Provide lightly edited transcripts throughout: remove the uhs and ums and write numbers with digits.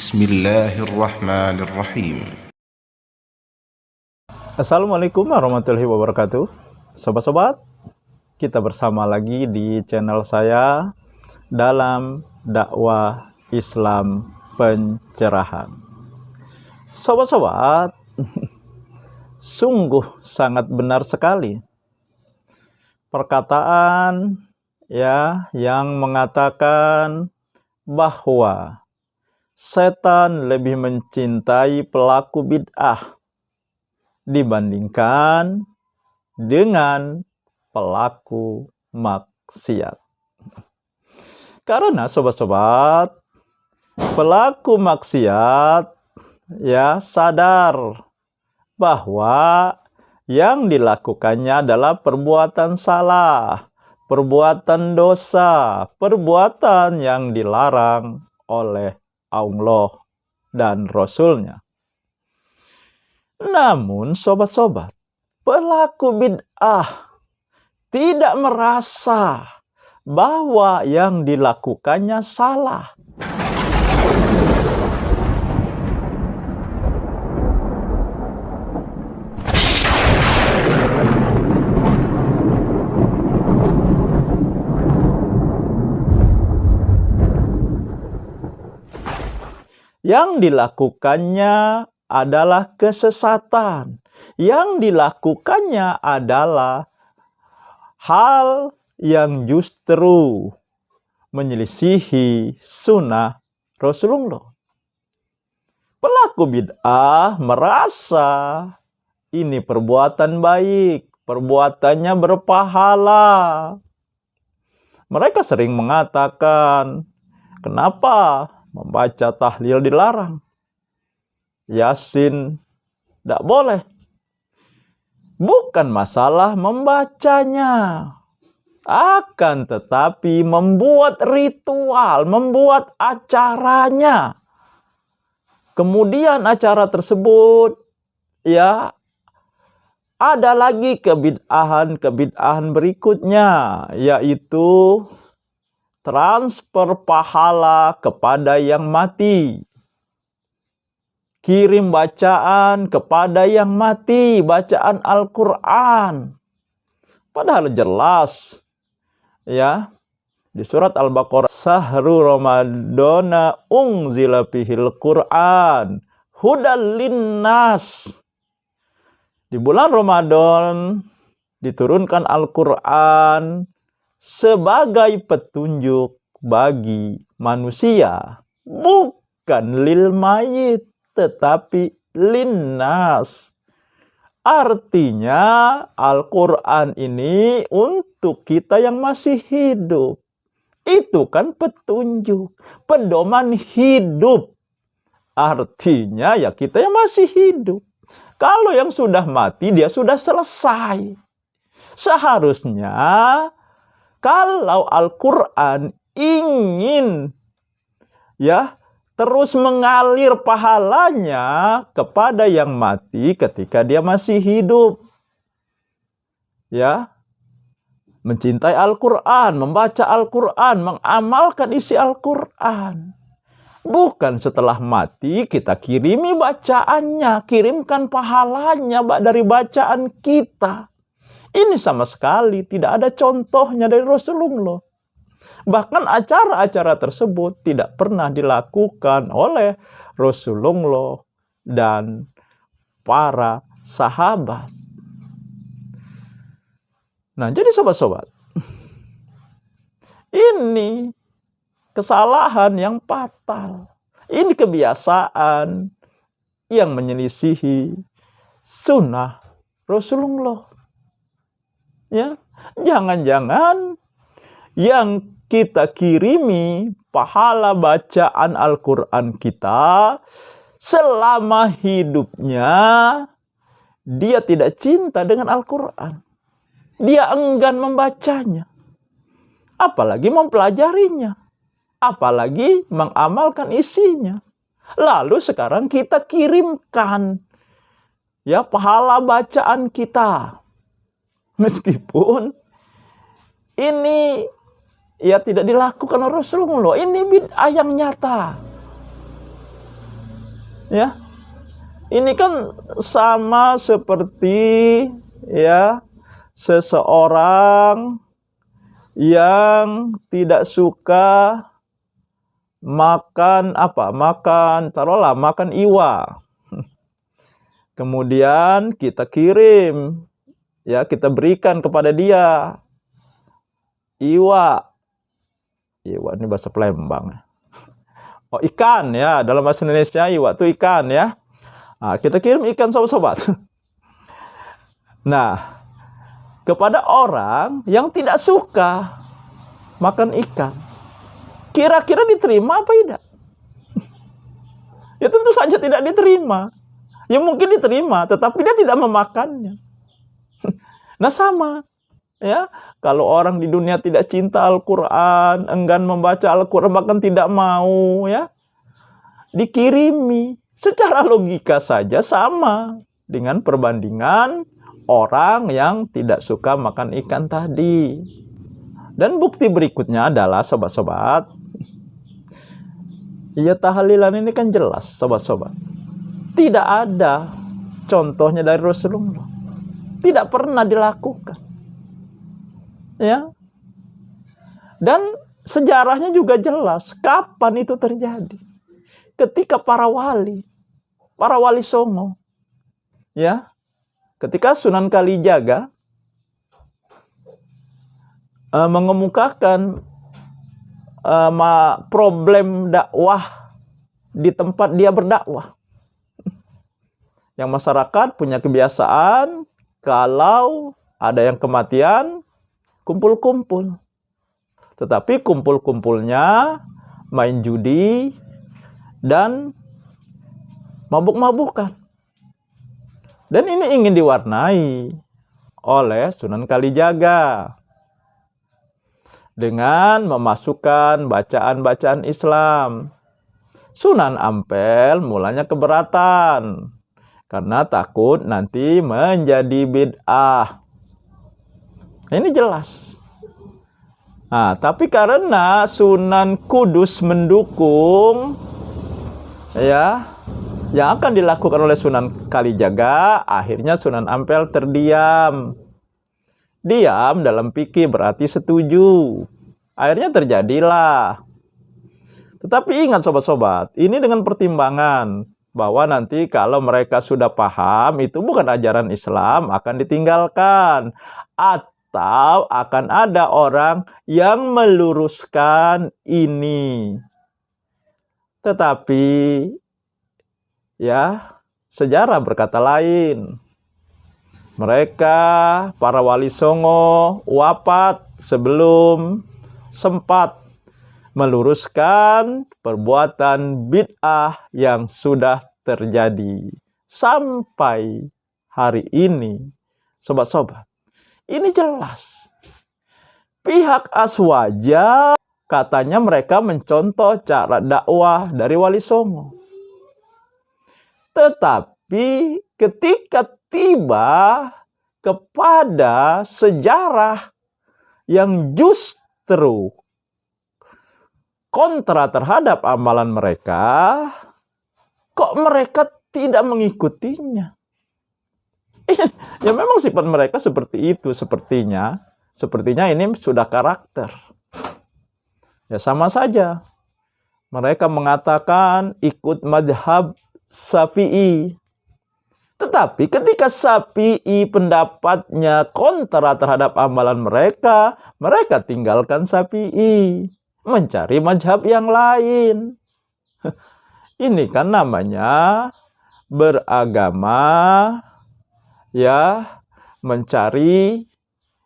Bismillahirrahmanirrahim. Assalamualaikum warahmatullahi wabarakatuh. Sobat-sobat, kita bersama lagi di channel saya dalam dakwah Islam pencerahan. Sobat-sobat, sungguh sangat benar sekali perkataan yang mengatakan bahwa setan lebih mencintai pelaku bid'ah dibandingkan dengan pelaku maksiat. Karena sobat-sobat, pelaku maksiat sadar bahwa yang dilakukannya adalah perbuatan salah, perbuatan dosa, perbuatan yang dilarang oleh Allah dan Rasul-Nya. Namun sobat-sobat, pelaku bid'ah tidak merasa bahwa yang dilakukannya salah. Yang dilakukannya adalah kesesatan. Yang dilakukannya adalah hal yang justru menyelisihi sunnah Rasulullah. Pelaku bid'ah merasa ini perbuatan baik, perbuatannya berpahala. Mereka sering mengatakan, kenapa membaca tahlil dilarang? Yasin tidak boleh. Bukan masalah membacanya, akan tetapi membuat ritual, membuat acaranya. Kemudian acara tersebut ada lagi kebid'ahan berikutnya, yaitu transfer pahala kepada yang mati. Kirim bacaan kepada yang mati, bacaan Al-Quran. Padahal jelas di surat Al-Baqarah, Sahru Ramadana unzila fihil Quran hudal linnas. Di bulan Ramadan diturunkan Al-Quran sebagai petunjuk bagi manusia, bukan lil mayit, tetapi linnas. Artinya Al-Quran ini untuk kita yang masih hidup. Itu kan petunjuk, pedoman hidup. Artinya kita yang masih hidup. Kalau yang sudah mati, dia sudah selesai. Seharusnya kalau Al-Quran ingin terus mengalir pahalanya kepada yang mati ketika dia masih hidup, mencintai Al-Quran, membaca Al-Quran, mengamalkan isi Al-Quran. Bukan setelah mati kita kirimi bacaannya, kirimkan pahalanya dari bacaan kita. Ini sama sekali tidak ada contohnya dari Rasulullah. Bahkan acara-acara tersebut tidak pernah dilakukan oleh Rasulullah dan para sahabat. Nah, jadi sobat-sobat, ini kesalahan yang fatal. Ini kebiasaan yang menyelisihi sunnah Rasulullah. Jangan-jangan yang kita kirimi pahala bacaan Al-Quran kita selama hidupnya dia tidak cinta dengan Al-Quran. Dia enggan membacanya, apalagi mempelajarinya, apalagi mengamalkan isinya. Lalu sekarang kita kirimkan pahala bacaan kita. Meskipun ini tidak dilakukan oleh Rasulullah. Ini bid'ah yang nyata. Ya, ini kan sama seperti ya seseorang yang tidak suka makan apa? Taruhlah makan iwa. Kemudian kita kirim, ya kita berikan kepada dia iwa. Iwa ini bahasa Palembang. Oh, ikan ya, dalam bahasa Indonesia iwa itu ikan ya. Nah, kita kirim ikan sobat-sobat. Nah, kepada orang yang tidak suka makan ikan, kira-kira diterima apa tidak? Ya tentu saja tidak diterima. Ya mungkin diterima, tetapi dia tidak memakannya. Nah sama, ya kalau orang di dunia tidak cinta Al-Quran, enggan membaca Al-Quran, bahkan tidak mau ya dikirimi. Secara logika saja sama dengan perbandingan orang yang tidak suka makan ikan tadi. Dan bukti berikutnya adalah sobat-sobat, ya tahlilan ini kan jelas sobat-sobat. Tidak ada contohnya dari Rasulullah. Tidak pernah dilakukan. Ya. Dan sejarahnya juga jelas. Kapan itu terjadi? Ketika para wali Songo, ya, ketika Sunan Kalijaga mengemukakan problem dakwah di tempat dia berdakwah. Yang masyarakat punya kebiasaan kalau ada yang kematian, kumpul-kumpul. Tetapi kumpul-kumpulnya main judi dan mabuk-mabukan. Dan ini ingin diwarnai oleh Sunan Kalijaga dengan memasukkan bacaan-bacaan Islam. Sunan Ampel mulanya keberatan karena takut nanti menjadi bid'ah. Ini jelas. Nah, tapi karena Sunan Kudus mendukung ya yang akan dilakukan oleh Sunan Kalijaga, akhirnya Sunan Ampel terdiam. Diam dalam fikih berarti setuju. Akhirnya terjadilah. Tetapi ingat sobat-sobat, ini dengan pertimbangan bahwa nanti kalau mereka sudah paham itu bukan ajaran Islam, akan ditinggalkan. Atau akan ada orang yang meluruskan ini. Tetapi ya sejarah berkata lain. Mereka, para wali Songo, wafat sebelum sempat meluruskan perbuatan bid'ah yang sudah terjadi sampai hari ini. Sobat-sobat, ini jelas. Pihak Aswaja katanya mereka mencontoh cara dakwah dari wali Songo. Tetapi ketika tiba kepada sejarah yang justru kontra terhadap amalan mereka, kok mereka tidak mengikutinya? Ya memang sifat mereka seperti itu, sepertinya ini sudah karakter. Ya sama saja. Mereka mengatakan ikut mazhab Syafi'i. Tetapi ketika Syafi'i pendapatnya kontra terhadap amalan mereka, mereka tinggalkan Syafi'i, mencari mazhab yang lain. Ini kan namanya beragama, ya, mencari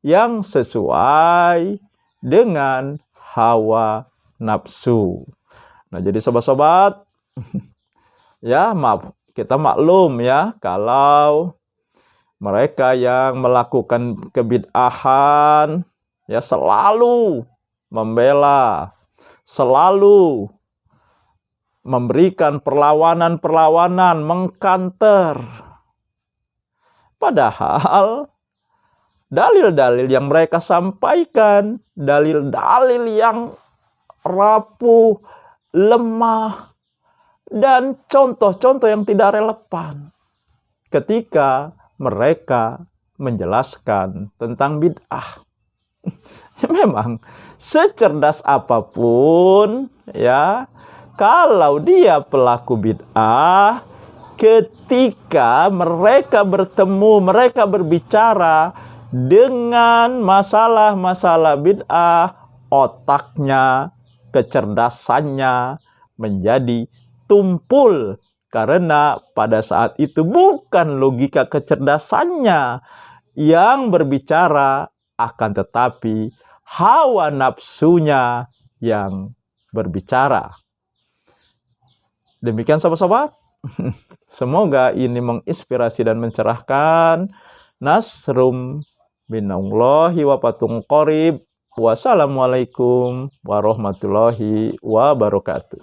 yang sesuai dengan hawa nafsu. Nah, jadi sobat-sobat, ya maaf, kita maklum ya kalau mereka yang melakukan kebid'ahan ya selalu membela, selalu memberikan perlawanan-perlawanan, mengkanter. Padahal dalil-dalil yang mereka sampaikan, dalil-dalil yang rapuh, lemah, dan contoh-contoh yang tidak relevan ketika mereka menjelaskan tentang bid'ah. Memang secerdas apapun ya, kalau dia pelaku bid'ah, ketika mereka bertemu, mereka berbicara dengan masalah-masalah bid'ah, otaknya, kecerdasannya menjadi tumpul. Karena pada saat itu bukan logika kecerdasannya yang berbicara, akan tetapi hawa nafsunya yang berbicara. Demikian sahabat-sahabat. Semoga ini menginspirasi dan mencerahkan. Nasrum minallahi wa fathun qarib. Wassalamualaikum warahmatullahi wabarakatuh.